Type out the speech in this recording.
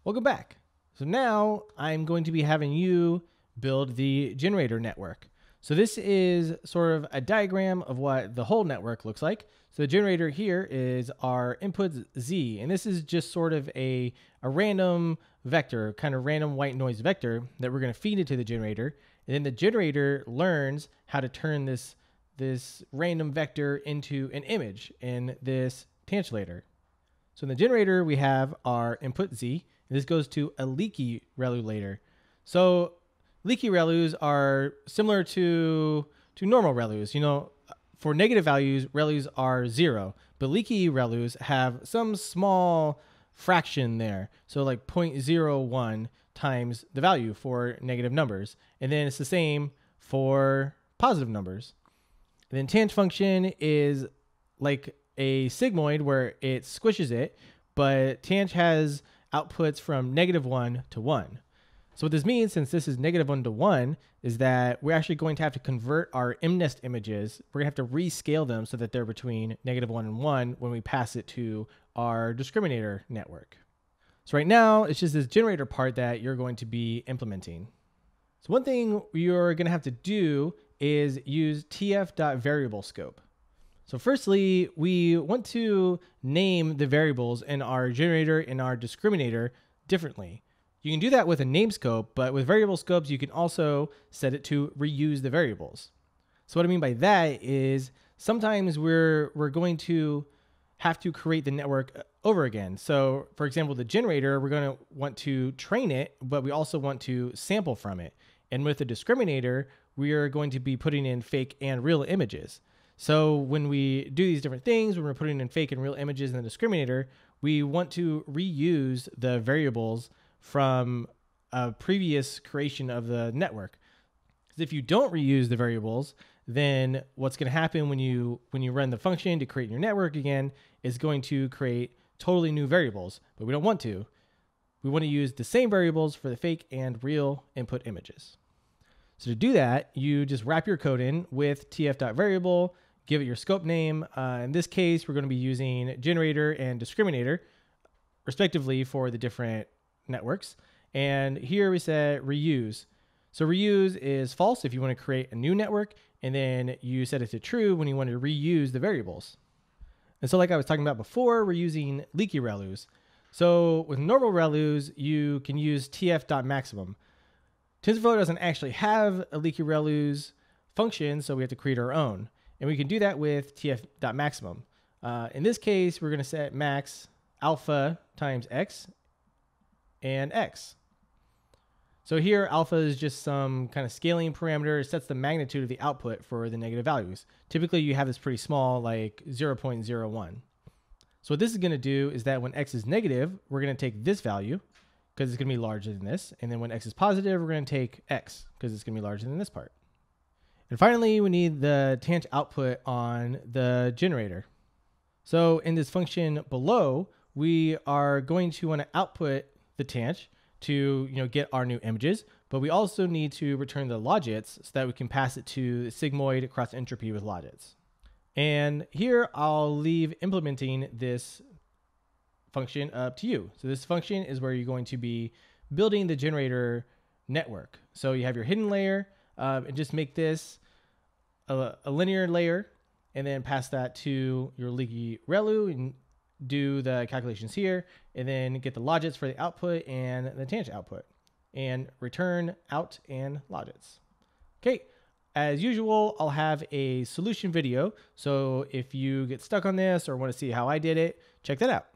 Welcome back. So now I'm going to be having you build the generator network. So this is sort of a diagram of what the whole network looks like. So the generator here is our input Z, and this is just sort of a random vector, kind of random white noise vector that we're going to feed into the generator. And then the generator learns how to turn this random vector into an image in this tangulator. So in the generator, we have our input Z. And this goes to a leaky ReLU later. So leaky ReLUs are similar to normal ReLUs. You know, for negative values, ReLUs are 0, but leaky ReLUs have some small fraction there. So like 0.01 times the value for negative numbers. And then it's the same for positive numbers. And then tanh function is like a sigmoid where it squishes it, but tanh has outputs from -1 to 1. So what this means, since this is -1 to 1, is that we're actually going to have to convert our MNIST images. We're going to have to rescale them so that they're between -1 and 1 when we pass it to our discriminator network. So right now, it's just this generator part that you're going to be implementing. So one thing you're going to have to do is use tf.variablescope. So firstly, we want to name the variables in our generator and our discriminator differently. You can do that with a name scope, but with variable scopes, you can also set it to reuse the variables. So what I mean by that is sometimes we're going to have to create the network over again. So for example, the generator, we're going to want to train it, but we also want to sample from it. And with the discriminator, we are going to be putting in fake and real images. So when we do these different things, when we're putting in fake and real images in the discriminator, we want to reuse the variables from a previous creation of the network. Because if you don't reuse the variables, then what's going to happen when you run the function to create your network again is going to create totally new variables, but we don't want to. We want to use the same variables for the fake and real input images. So to do that, you just wrap your code in with tf.variable, give it your scope name. In this case, we're going to be using generator and discriminator, respectively, for the different networks. And here we said reuse. So reuse is false if you want to create a new network, and then you set it to true when you want to reuse the variables. And so like I was talking about before, we're using leaky ReLUs. So with normal ReLUs, you can use tf.maximum. TensorFlow doesn't actually have a leaky ReLUs function, so we have to create our own. And we can do that with tf.maximum. In this case, we're going to set max alpha times x and x. So here, alpha is just some kind of scaling parameter. It sets the magnitude of the output for the negative values. Typically, you have this pretty small, like 0.01. So what this is going to do is that when x is negative, we're going to take this value, because it's going to be larger than this. And then when x is positive, we're going to take x, because it's going to be larger than this part. And finally, we need the tanh output on the generator. So in this function below, we are going to want to output the tanh to get our new images, but we also need to return the logits so that we can pass it to sigmoid cross entropy with logits. And here I'll leave implementing this function up to you. So this function is where you're going to be building the generator network. So you have your hidden layer, and just make this a linear layer, and then pass that to your leaky ReLU and do the calculations here, and then get the logits for the output and the tanh output, and return out and logits. Okay. As usual, I'll have a solution video. So if you get stuck on this or want to see how I did it, check that out.